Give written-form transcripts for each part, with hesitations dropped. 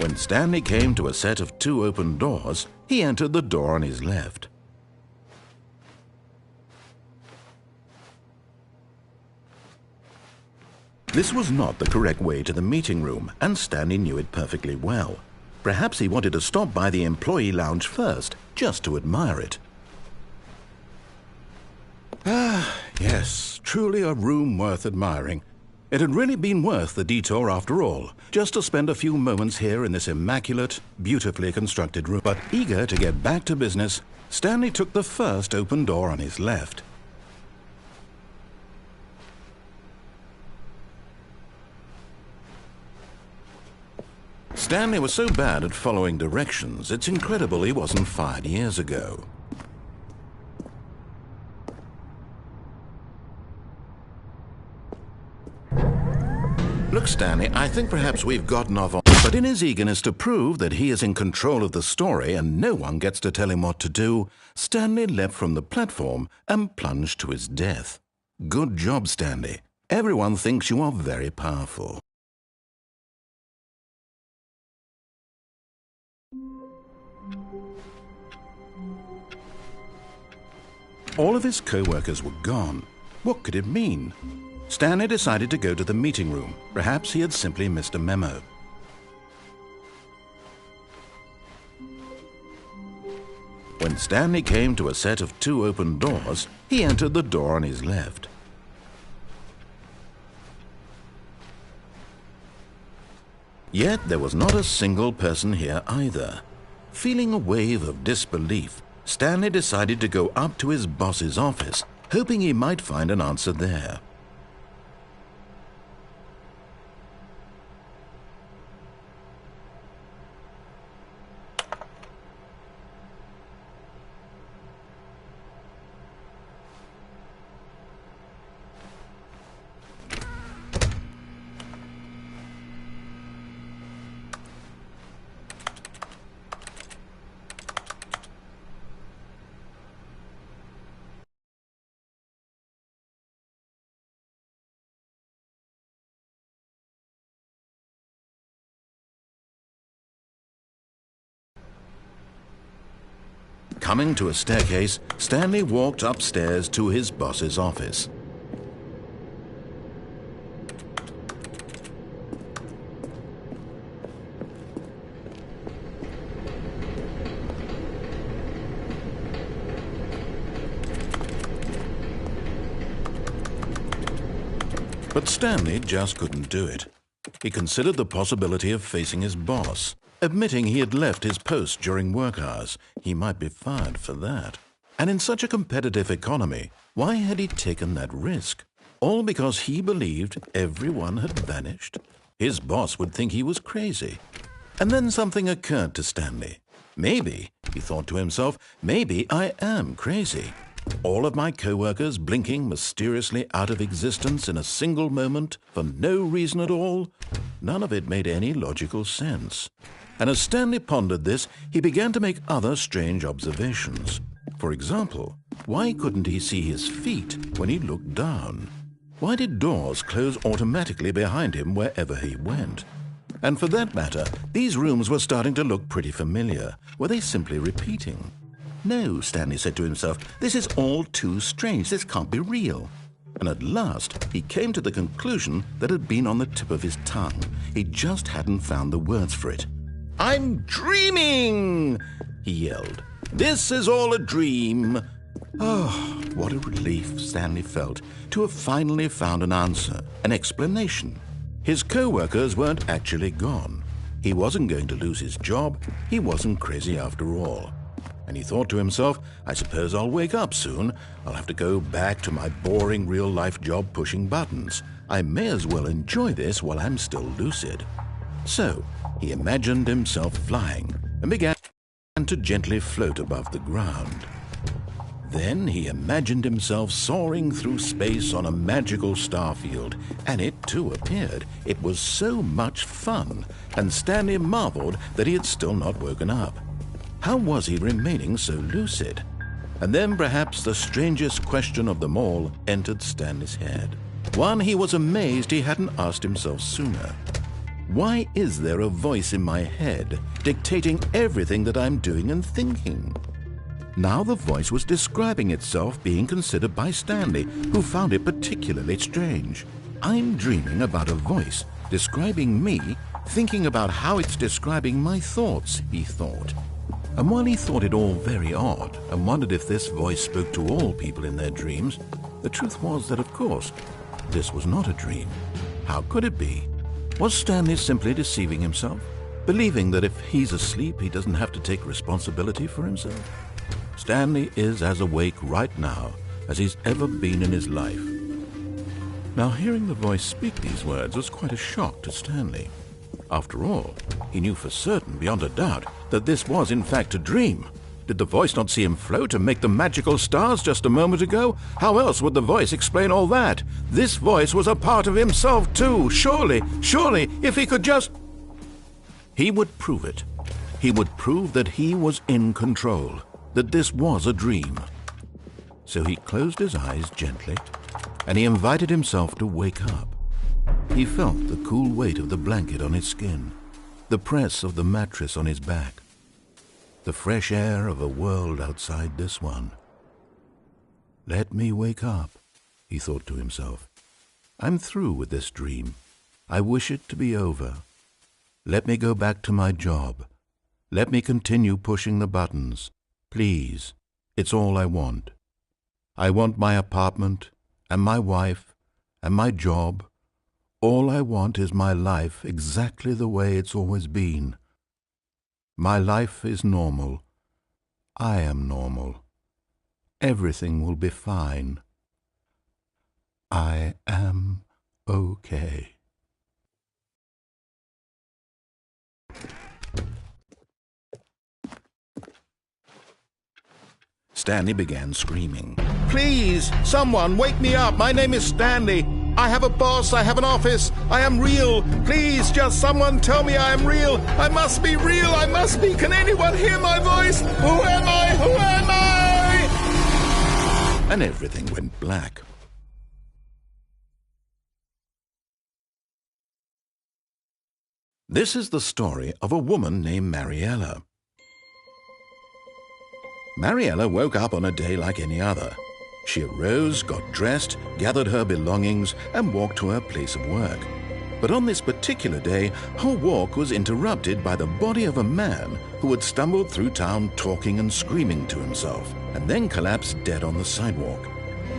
When Stanley came to a set of 2 open doors, he entered the door on his left. This was not the correct way to the meeting room, and Stanley knew it perfectly well. Perhaps he wanted to stop by the employee lounge first, just to admire it. Ah, yes, truly a room worth admiring. It had really been worth the detour after all, just to spend a few moments here in this immaculate, beautifully constructed room. But eager to get back to business, Stanley took the first open door on his left. Stanley was so bad at following directions, it's incredible he wasn't fired years ago. Look, Stanley, I think perhaps we've gotten off on... But in his eagerness to prove that he is in control of the story and no one gets to tell him what to do, Stanley leapt from the platform and plunged to his death. Good job, Stanley. Everyone thinks you are very powerful. All of his co-workers were gone. What could it mean? Stanley decided to go to the meeting room. Perhaps he had simply missed a memo. When Stanley came to a set of 2 open doors, he entered the door on his left. Yet there was not a single person here either. Feeling a wave of disbelief, Stanley decided to go up to his boss's office, hoping he might find an answer there. Coming to a staircase, Stanley walked upstairs to his boss's office. But Stanley just couldn't do it. He considered the possibility of facing his boss. Admitting he had left his post during work hours, he might be fired for that. And in such a competitive economy, why had he taken that risk? All because he believed everyone had vanished? His boss would think he was crazy. And then something occurred to Stanley. Maybe, he thought to himself, maybe I am crazy. All of my co-workers blinking mysteriously out of existence in a single moment for no reason at all? None of it made any logical sense. And as Stanley pondered this, he began to make other strange observations. For example, why couldn't he see his feet when he looked down? Why did doors close automatically behind him wherever he went? And for that matter, these rooms were starting to look pretty familiar. Were they simply repeating? No, Stanley said to himself, this is all too strange. This can't be real. And at last, he came to the conclusion that had been on the tip of his tongue. He just hadn't found the words for it. "I'm dreaming!" he yelled. "This is all a dream." Oh, what a relief Stanley felt to have finally found an answer, an explanation. His co-workers weren't actually gone. He wasn't going to lose his job. He wasn't crazy after all. And he thought to himself, I suppose I'll wake up soon. I'll have to go back to my boring real-life job pushing buttons. I may as well enjoy this while I'm still lucid. So he imagined himself flying and began to gently float above the ground. Then he imagined himself soaring through space on a magical starfield, and it too appeared. It was so much fun, and Stanley marveled that he had still not woken up. How was he remaining so lucid? And then perhaps the strangest question of them all entered Stanley's head. One he was amazed he hadn't asked himself sooner. Why is there a voice in my head dictating everything that I'm doing and thinking? Now the voice was describing itself being considered by Stanley, who found it particularly strange. I'm dreaming about a voice describing me, thinking about how it's describing my thoughts, he thought. And while he thought it all very odd and wondered if this voice spoke to all people in their dreams, the truth was that, of course, this was not a dream. How could it be? Was Stanley simply deceiving himself, believing that if he's asleep, he doesn't have to take responsibility for himself? Stanley is as awake right now as he's ever been in his life. Now, hearing the voice speak these words was quite a shock to Stanley. After all, he knew for certain, beyond a doubt, that this was in fact a dream. Did the voice not see him float and make the magical stars just a moment ago? How else would the voice explain all that? This voice was a part of himself too. Surely, if he could just... He would prove it. He would prove that he was in control, that this was a dream. So he closed his eyes gently, and he invited himself to wake up. He felt the cool weight of the blanket on his skin, the press of the mattress on his back, the fresh air of a world outside this one. Let me wake up, he thought to himself. I'm through with this dream. I wish it to be over. Let me go back to my job. Let me continue pushing the buttons. Please, it's all I want. I want my apartment and my wife and my job. All I want is my life exactly the way it's always been. My life is normal. I am normal. Everything will be fine. I am okay. Stanley began screaming. Please, someone, wake me up. My name is Stanley. I have a boss. I have an office. I am real. Please, just someone tell me I am real. I must be real. I must be. Can anyone hear my voice? Who am I? Who am I? And everything went black. This is the story of a woman named Mariella. Mariella woke up on a day like any other. She arose, got dressed, gathered her belongings, and walked to her place of work. But on this particular day, her walk was interrupted by the body of a man who had stumbled through town talking and screaming to himself, and then collapsed dead on the sidewalk.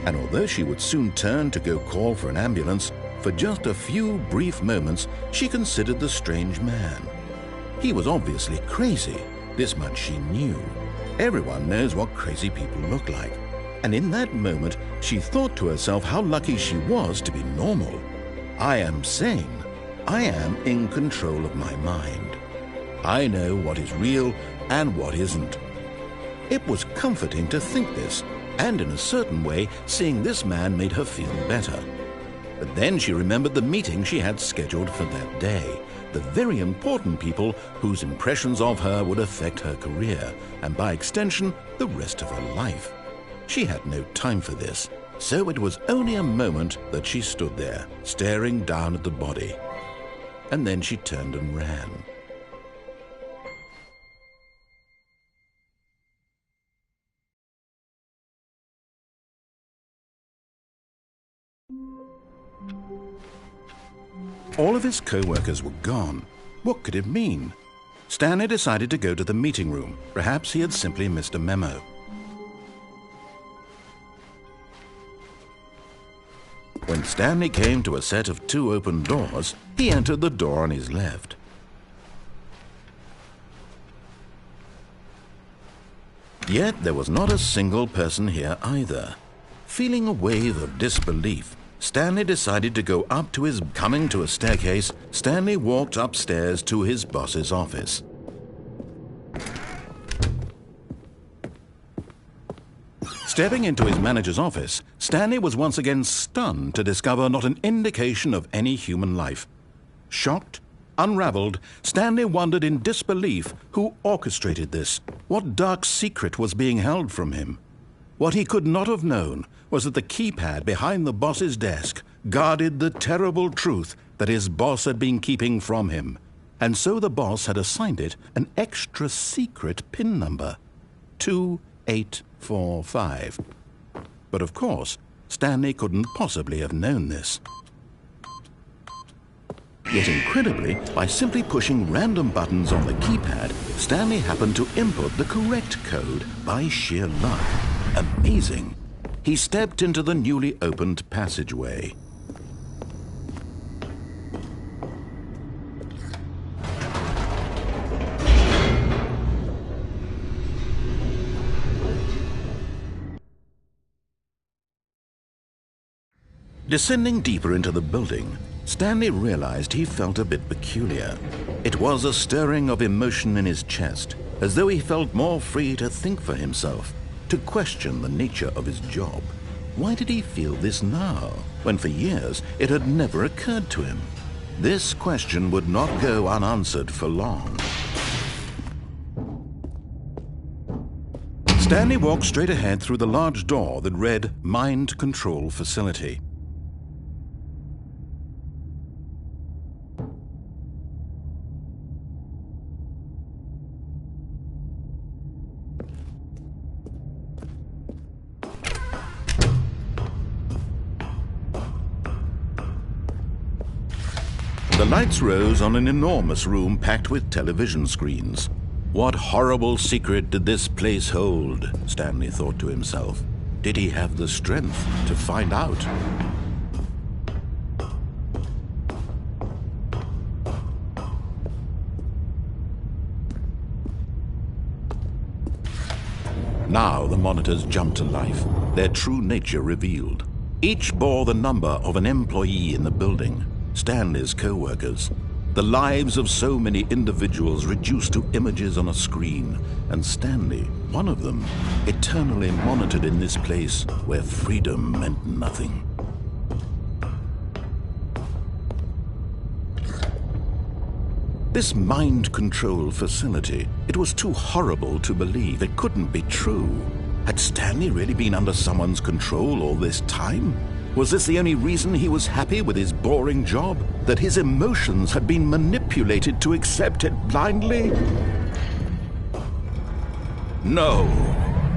And although she would soon turn to go call for an ambulance, for just a few brief moments she considered the strange man. He was obviously crazy. This much she knew. Everyone knows what crazy people look like. And in that moment, she thought to herself how lucky she was to be normal. I am sane. I am in control of my mind. I know what is real and what isn't. It was comforting to think this, and in a certain way, seeing this man made her feel better. But then she remembered the meeting she had scheduled for that day, the very important people whose impressions of her would affect her career, and by extension, the rest of her life. She had no time for this, so it was only a moment that she stood there, staring down at the body. And then she turned and ran. All of his co-workers were gone. What could it mean? Stanley decided to go to the meeting room. Perhaps he had simply missed a memo. When Stanley came to a set of 2 open doors, he entered the door on his left. Yet there was not a single person here either. Feeling a wave of disbelief, Stanley decided to go up to his... Coming to a staircase, Stanley walked upstairs to his boss's office. Stepping into his manager's office, Stanley was once again stunned to discover not an indication of any human life. Shocked, unraveled, Stanley wondered in disbelief who orchestrated this. What dark secret was being held from him? What he could not have known was that the keypad behind the boss's desk guarded the terrible truth that his boss had been keeping from him, and so the boss had assigned it an extra secret PIN number, 2845. But of course, Stanley couldn't possibly have known this. Yet incredibly, by simply pushing random buttons on the keypad, Stanley happened to input the correct code by sheer luck. Amazing! He stepped into the newly opened passageway. Descending deeper into the building, Stanley realized he felt a bit peculiar. It was a stirring of emotion in his chest, as though he felt more free to think for himself, to question the nature of his job. Why did he feel this now, when for years it had never occurred to him? This question would not go unanswered for long. Stanley walked straight ahead through the large door that read Mind Control Facility. The lights rose on an enormous room packed with television screens. What horrible secret did this place hold? Stanley thought to himself. Did he have the strength to find out? Now the monitors jumped to life, their true nature revealed. Each bore the number of an employee in the building. Stanley's co-workers, the lives of so many individuals reduced to images on a screen, and Stanley, one of them, eternally monitored in this place where freedom meant nothing. This mind control facility, it was too horrible to believe. It couldn't be true. Had Stanley really been under someone's control all this time? Was this the only reason he was happy with his boring job? That his emotions had been manipulated to accept it blindly? No,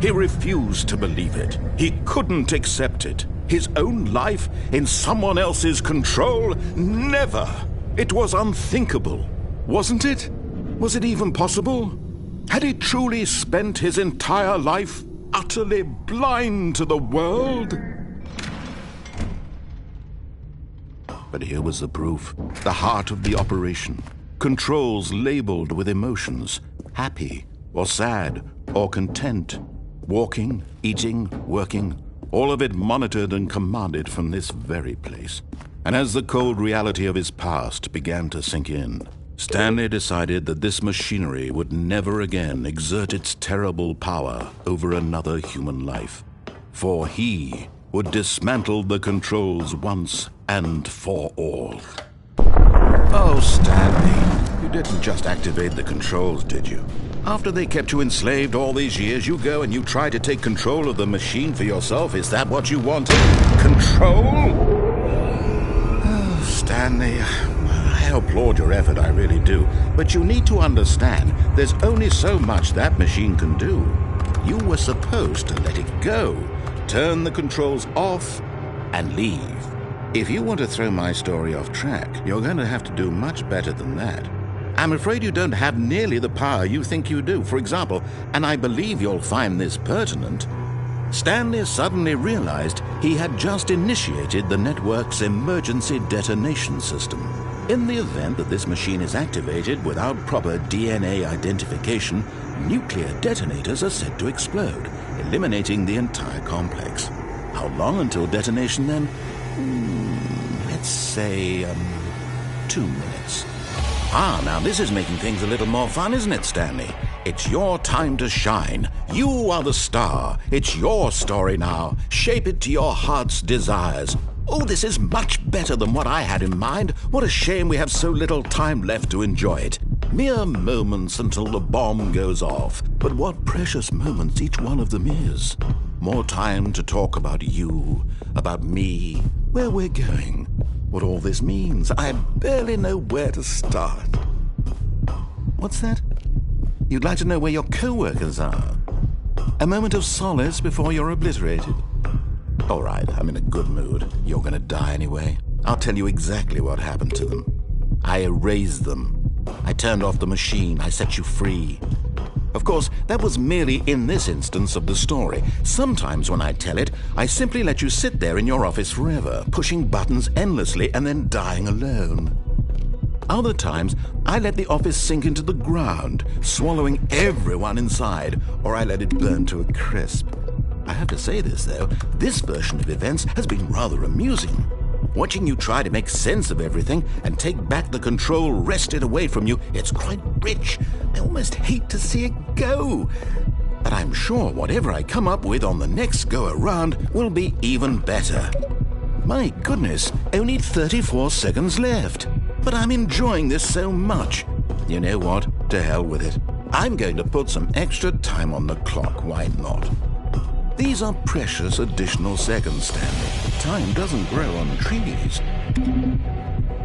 he refused to believe it. He couldn't accept it. His own life in someone else's control? Never! It was unthinkable, wasn't it? Was it even possible? Had he truly spent his entire life utterly blind to the world? But here was the proof, the heart of the operation. Controls labeled with emotions, happy or sad or content. Walking, eating, working, all of it monitored and commanded from this very place. And as the cold reality of his past began to sink in, Stanley decided that this machinery would never again exert its terrible power over another human life. For he would dismantle the controls once and for all. Oh, Stanley, you didn't just activate the controls, did you? After they kept you enslaved all these years, you go and you try to take control of the machine for yourself. Is that what you wanted? Control? Oh, Stanley, I applaud your effort, I really do. But you need to understand, there's only so much that machine can do. You were supposed to let it go, turn the controls off, and leave. If you want to throw my story off track, you're going to have to do much better than that. I'm afraid you don't have nearly the power you think you do. For example, and I believe you'll find this pertinent, Stanley suddenly realized he had just initiated the network's emergency detonation system. In the event that this machine is activated without proper DNA identification, nuclear detonators are said to explode, eliminating the entire complex. How long until detonation then? Let's say, 2 minutes. Ah, now this is making things a little more fun, isn't it, Stanley? It's your time to shine. You are the star. It's your story now. Shape it to your heart's desires. Oh, this is much better than what I had in mind. What a shame we have so little time left to enjoy it. Mere moments until the bomb goes off. But what precious moments each one of them is. More time to talk about you, about me, where we're going. what all this means. I barely know where to start. What's that? You'd like to know where your co-workers are? A moment of solace before you're obliterated? All right, I'm in a good mood. You're going to die anyway. I'll tell you exactly what happened to them. I erased them. I turned off the machine. I set you free. Of course, that was merely in this instance of the story. Sometimes when I tell it, I simply let you sit there in your office forever, pushing buttons endlessly and then dying alone. Other times, I let the office sink into the ground, swallowing everyone inside, or I let it burn to a crisp. I have to say this, though, this version of events has been rather amusing. Watching you try to make sense of everything and take back the control wrested away from you, it's quite rich. I almost hate to see it go. But I'm sure whatever I come up with on the next go-around will be even better. My goodness, only 34 seconds left. But I'm enjoying this so much. You know what? To hell with it. I'm going to put some extra time on the clock. Why not? These are precious additional seconds, Stanley. Time doesn't grow on trees.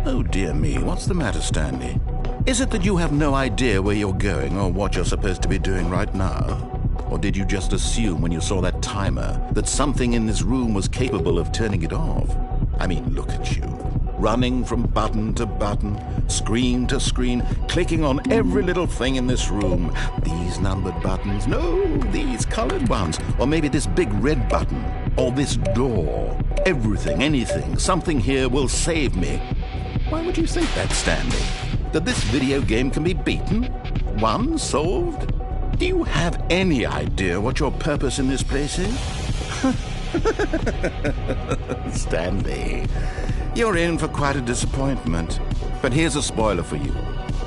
Oh dear me, what's the matter, Stanley? Is it that you have no idea where you're going or what you're supposed to be doing right now? Or did you just assume when you saw that timer that something in this room was capable of turning it off? I mean, look at you. Running from button to button, screen to screen, clicking on every little thing in this room. These numbered buttons, no, these colored ones, or maybe this big red button, or this door. Everything, anything, something here will save me. Why would you think that, Stanley? That this video game can be beaten? Won? Solved? Do you have any idea what your purpose in this place is? Stanley, you're in for quite a disappointment. But here's a spoiler for you.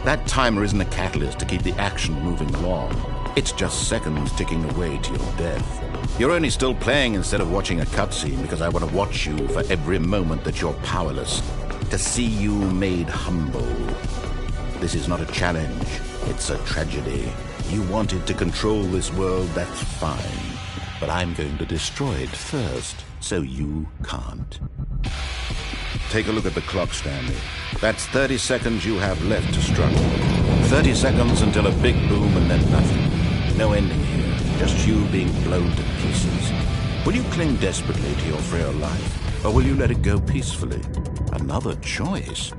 That timer isn't a catalyst to keep the action moving along. It's just seconds ticking away to your death. You're only still playing instead of watching a cutscene because I want to watch you for every moment that you're powerless. To see you made humble. This is not a challenge. It's a tragedy. You wanted to control this world, that's fine. But I'm going to destroy it first, so you can't. Take a look at the clock, Stanley. That's 30 seconds you have left to struggle. 30 seconds until a big boom and then nothing. No ending here, just you being blown to pieces. Will you cling desperately to your frail life, or will you let it go peacefully? Another choice.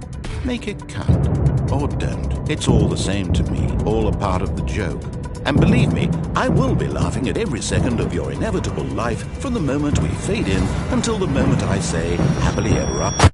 Make it count. Or don't. It's all the same to me, all a part of the joke. And believe me, I will be laughing at every second of your inevitable life from the moment we fade in until the moment I say, happily ever after.